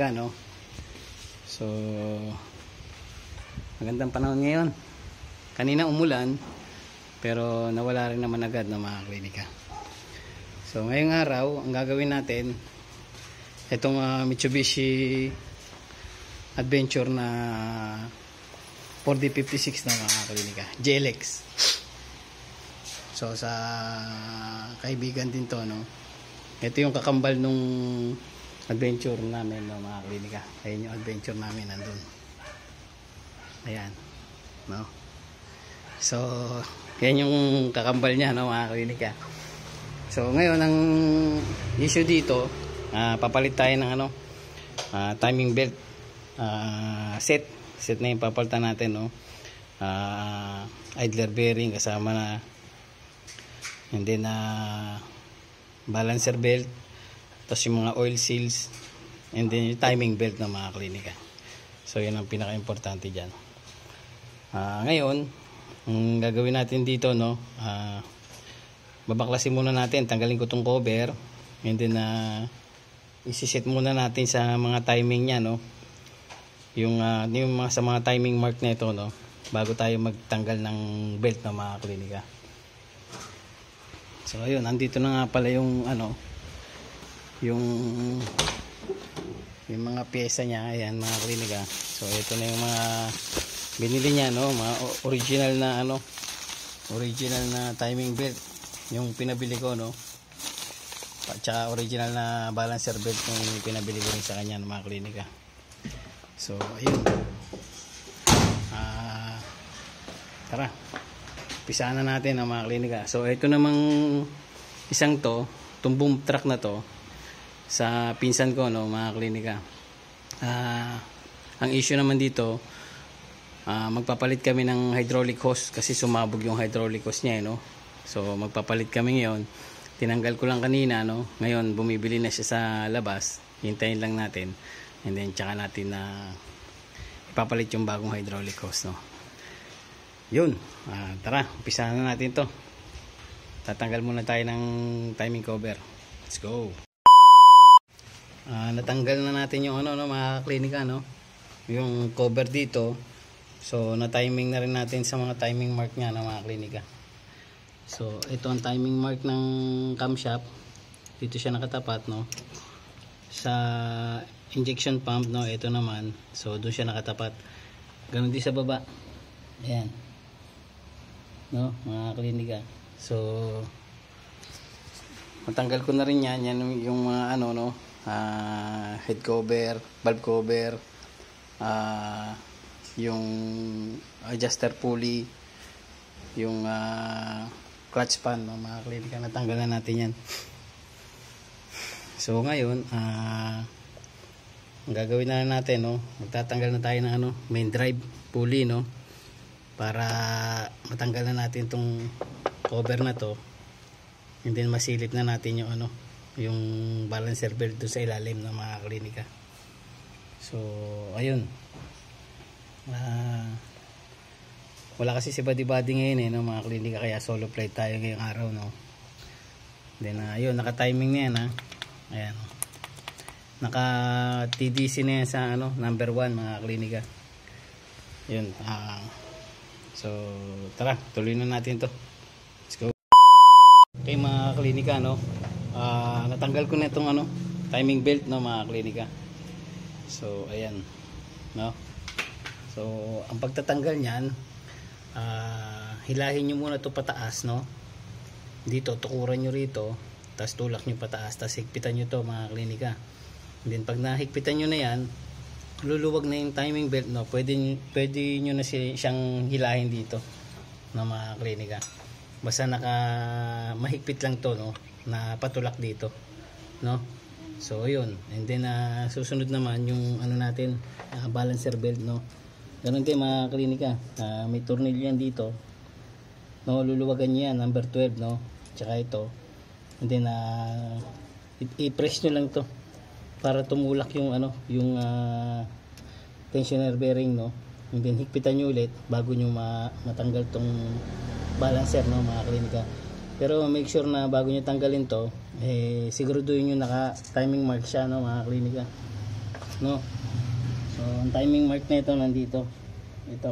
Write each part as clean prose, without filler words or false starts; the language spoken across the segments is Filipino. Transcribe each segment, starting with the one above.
klinika, no? So magandang panahon ngayon. Kanina umulan pero nawala rin naman agad ng mga klinika. So ngayong araw ang gagawin natin itong Mitsubishi Adventure na 4D56 na mga klinika, JLX. So sa kaibigan din to, no? Ito yung kakambal nung adventure namin, no, mga klinika. Ayun yung adventure namin nandun. Ayan, no? So yan yung kakambal niya, no, mga klinika. So ngayon ang issue dito, papalit tayo ng timing belt set na yung papalitan natin, no? Idler bearing kasama na, and then balancer belt, tapos yung mga oil seals, and then yung timing belt ng mga klinika. So yun ang pinaka-importante dyan. Ngayon ang gagawin natin dito, no, babaklasin muna natin, tanggalin ko tong cover, and then isiset muna natin sa mga timing nya, no, yung mga sa mga timing mark na ito, no, bago tayo magtanggal ng belt ng mga klinika. So ayun, andito na nga pala yung yung mga pyesa niya. Ayan mga klinika. So ito na yung mga binili niya, no, mga original na timing belt yung pinabili ko, no, at saka original na balancer belt yung pinabili ko rin sa kanya ng mga klinika. So ayun, tara, umpisahan na natin ang mga klinika. So ito namang isang itong boom truck na to sa pinsan ko, no, mga klinika. Ang issue naman dito, magpapalit kami ng hydraulic hose kasi sumabog yung hydraulic hose niya, no. So magpapalit kami ngayon. Tinanggal ko lang kanina, no. Ngayon bumibili na siya sa labas. Hintayin lang natin, and then tsaka natin na ipapalit yung bagong hydraulic hose, no. Yun, tara, umpisahan na natin to. Tatanggal muna tayo ng timing cover. Let's go. Natanggal na natin yung mga klinika, no, yung cover dito. So na timing na rin natin sa mga timing mark nya ng mga klinika. So ito ang timing mark ng camshaft. Dito siya nakatapat, no, sa injection pump, no, ito naman. So doon siya nakatapat. Ganun din sa baba. Ayan, no, mga klinika. So matanggal ko na rin yan yung mga head cover, valve cover, yung adjuster pulley, yung clutch pan, no, mga klinika. Natanggal na natin yan. So ngayon ang gagawin na natin, no, magtatanggal na tayo ng main drive pulley, no, para matanggal na natin tong cover na to, and then masilip na natin yung balancer belt doon sa ilalim ng mga klinika. So ayun, wala kasi si body ngayon, no, mga klinika, kaya solo plate tayo ngayong araw, no. Then ayun, naka timing na yan, ayan, naka TDC na yan sa number 1, mga klinika. Yun, so tara, tuloy na natin to. Let's go. Okay mga klinika, no, natanggal ko na itong timing belt, no, mga klinika. So ayan, no. So ang pagtatanggal niyan, hilahin nyo muna ito pataas, no. Dito tukuran nyo rito, tapos tulak nyo pataas, tapos higpitan nyo to, mga klinika. And then pag nahigpitan nyo na yan, luluwag na yung timing belt, no. Pwede nyo na siyang hilahin dito, no, mga klinika. Basta mahigpit lang to, no, na patulak dito, no. So yun, and then susunod naman yung natin, balancer belt, no. Ganun din mga klinika, may tornilyo yan dito, no, luluwagan niya yan, number 12, no, tsaka ito. And then i-press nyo lang to para tumulak yung yung tensioner bearing, no. And then higpitan nyo ulit bago nyo matanggal tong balancer, no, mga klinika. Pero make sure na bago nyo tanggalin to, siguraduhin nyo naka timing mark siya, no, mga klinika. no. So ang timing mark nito nandito. Ito.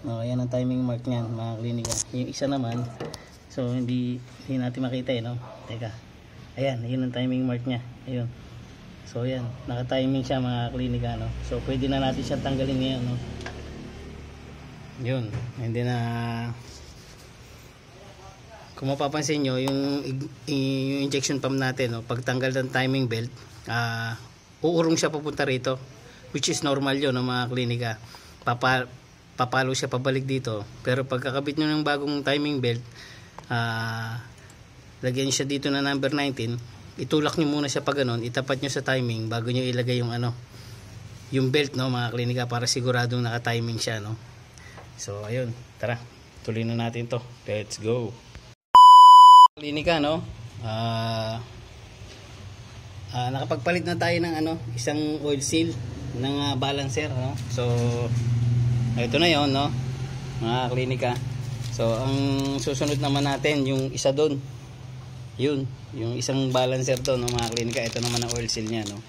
No, ayan ang timing mark niyan, mga klinika. Yung isa naman, so hindi natin makita no. Teka. Ayan, yun ang timing mark niya. Ayun. So ayan, naka-timing siya mga klinika no. So pwede na natin siya tanggalin ngayon no. Yun, hindi na. Kung mapapansin nyo, yung injection pump natin, no, pagtanggal ng timing belt, uurong siya papunta rito, which is normal yun, no, mga klinika. Papalo siya pabalik dito. Pero pagkakabit nyo ng bagong timing belt, lagyan siya dito na number 19, itulak nyo muna siya pa ganun, itapat nyo sa timing bago nyo ilagay yung yung belt, no, mga klinika, para siguradong naka-timing siya, no. So ayun, tara, tuloy na natin to. Let's go. Klinika, no. Nakapagpalit na tayo ng isang oil seal ng balancer, no. So ito na 'yon, no, mga klinika. So ang susunod naman natin yung isa doon. Yun, yung isang balancer doon, no, mga klinika. Ito naman ang oil seal niya, no.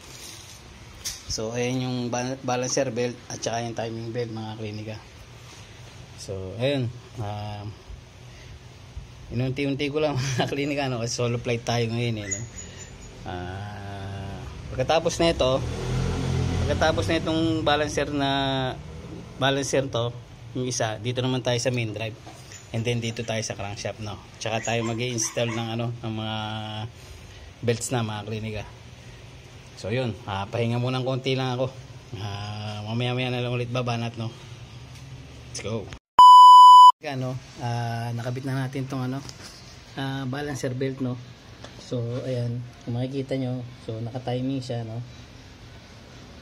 So ayan yung balancer belt at saka yung timing belt, mga klinika. So ayun, inunti-unti ko lang mga klinika, no, kasi solo flight tayo ngayon no. Pagkatapos na itong balancer to, yung isa, dito naman tayo sa main drive, and then dito tayo sa crankshaft, no. Tsaka tayo mag-i-install ng ng mga belts na, mga klinika. So yun, pahinga muna ng konti lang ako. Mamaya na lang ulit babanat, no. Let's go. Nakabit na natin tong balancer belt, no. So ayan, kung makikita nyo, so naka-timing siya, no.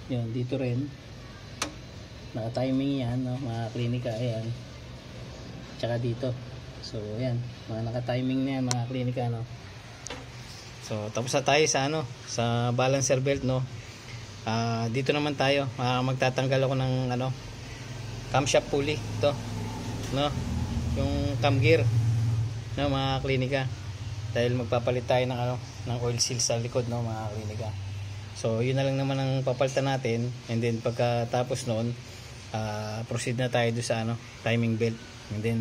Yun, dito rin naka-timing yan, no, mga klinika. Ayan, tsaka dito. So ayan, mga naka-timing na yan, mga klinika, no. So tapos na tayo sa balancer belt, no. Dito naman tayo, magtatanggal ako ng camshaft pulley, ito, no, yung cam gear, no, mga klinika, dahil magpapalit tayo ng oil seal sa likod, no, mga klinika. So yun na lang naman ang papalitan natin, and then pagkatapos noon, proceed na tayo doon sa timing belt, and then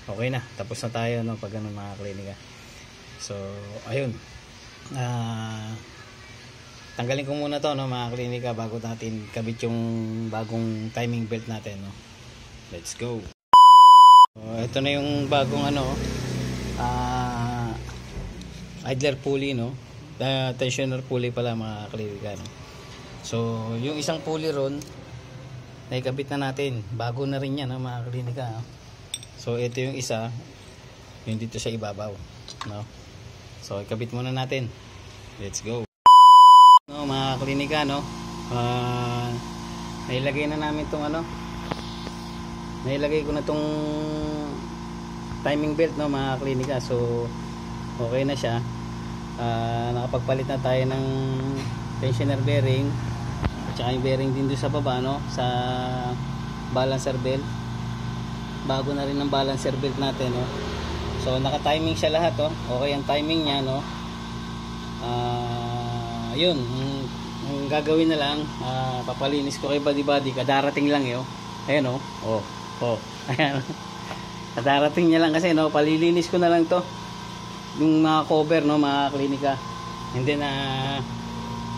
okay na, tapos na tayo, no, pag mga klinika. So ayun, tanggalin ko muna to, no, mga klinika, bago natin kabit yung bagong timing belt natin, no. Let's go. So, ito na yung bagong idler pulley, no. Tensioner pulley pala, mga klinika, no. So yung isang pulley ron naikabit na natin, bago na rin yan, no, mga klinika, no? So ito yung isa, yung dito sa ibabaw, no. So ikabit muna natin. Let's go. No, mga klinika, no, nailagay na namin tong nailagay ko na tong timing belt, no, mga klinika. So okay na siya. Nakapagpalit na tayo ng tensioner bearing at saka yung bearing din doon sa baba, no, sa balancer belt. Bago na rin ang balancer belt natin, no. So naka-timing siya lahat, oh. Okay ang timing niya, no. Yun, ang gagawin na lang, papalinis ko kay body kadarating lang oh. Ayan, ayan. Kadarating niya lang kasi, no, palilinis ko na lang to, yung mga cover, no, mga klinika, and then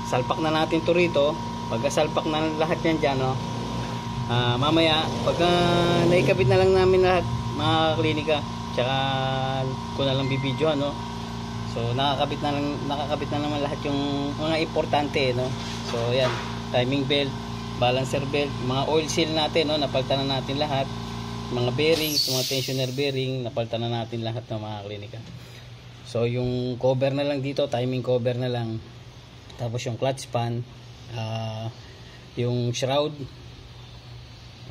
salpak na natin to rito. Pagka salpak na lahat yan dyan, no, mamaya pagka naikabit na lang namin lahat, mga klinika, tsaka ko na lang bibidyohan, no. So nakakabit na naman lahat yung mga importante, no. So ayan, timing belt, balancer belt, mga oil seal natin, no, napalitan na natin lahat. Mga bearings, mga tensioner bearing, napalitan na natin lahat ng mga klinika. So yung cover na lang dito, timing cover na lang. Tapos yung clutch pan, yung shroud,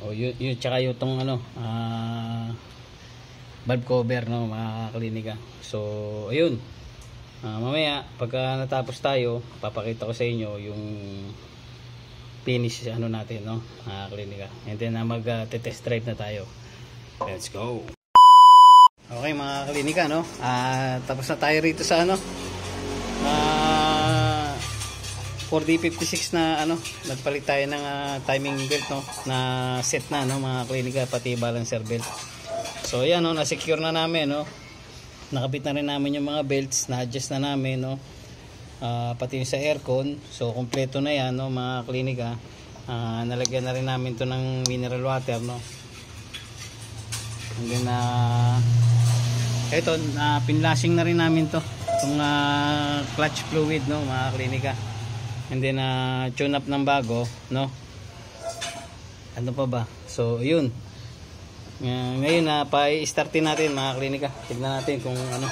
yun tsaka yung tong valve cover, no, mga klinika. So ayun, mamaya pagka natapos tayo, papakita ko sa inyo yung finish natin, no, mga klinika, and then mag-test drive na tayo. Let's go. Okay, mga klinika, no, tapos na tayo rito sa 4D56 na ano, nagpalit tayo ng timing belt, no, na set na, no, mga klinika, pati balancer belt. So ayan, no, na-secure na namin, no. Nakabit na rin namin yung mga belts, na-adjust na namin, no. Pati yung sa aircon. So kompleto na yan, no, mga klinika. Nalagyan na rin namin to ng mineral water, no. And then ito, pinlashing na rin namin to, itong clutch fluid, no, mga klinika. And then tune up ng bago, no. Ano pa ba? So yun, ngayon pa-startin natin, mga klinika. Tignan natin kung ano,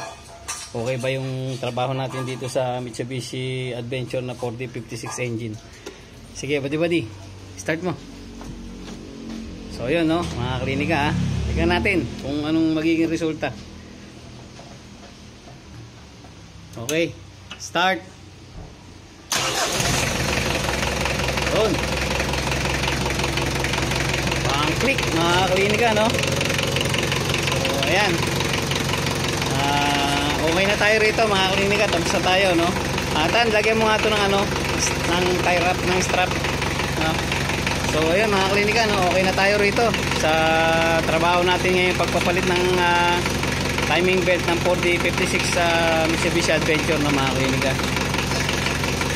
okay ba yung trabaho natin dito sa Mitsubishi Adventure na 4D56 engine. Sige, buddy, start mo. So yun, no, mga klinika, tignan natin kung anong magiging resulta. Okay, start. Yun, pang click, mga klinika, no. So ayan, okay na tayo rito, mga klinika. Tapos na tayo, no. Tan, lagyan mo nga ito ng ano, ng tie wrap, ng strap, no? So ayan, mga klinika, no, okay na tayo rito sa trabaho natin ngayon, pagpapalit ng timing belt ng 4D56 sa Mitsubishi Adventure, na mga klinika.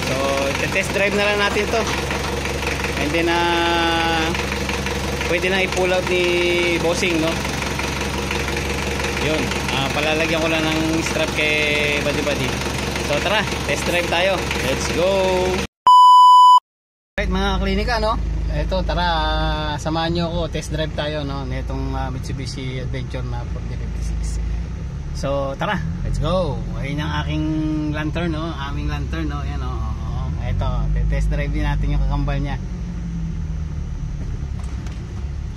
So test drive na lang natin to, and then pwede na i-pull out ni bossing, no. Yun, palalagyan ko lang ng strap kay buddy. So tara, test drive tayo, let's go. Right, mga klinika, no, eto, tara, samahan nyo ako, test drive tayo, no, netong Mitsubishi Adventure na 4D56. So tara, let's go. Ayun ang aking lantern, no, aming lantern, no, yan, no. Eto, test drive din natin yung kakambal nya.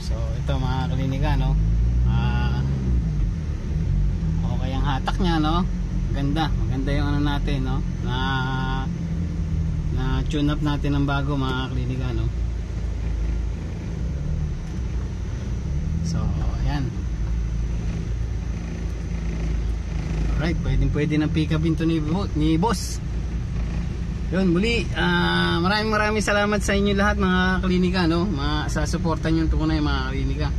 So ito, mga klinika, no, okay ang hatak nya, no. Maganda yung ano natin, no, na tune up natin ng bago, mga klinika, no. So ayan, alright, pwede na pick up into ni boss. Yun, muli, maraming salamat sa inyo lahat, mga klinika, no, sa suporta nyo tunay, mga klinika.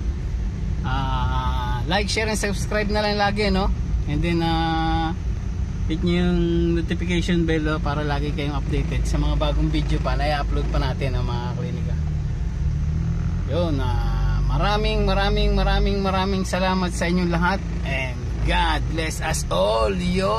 Like, share, and subscribe na lang lagi, no. And then hit nyo yung notification bell, no, para lagi kayong updated sa mga bagong video pa na i-upload pa natin, no, mga klinika. Yun, maraming salamat sa inyong lahat, and God bless us all, yo.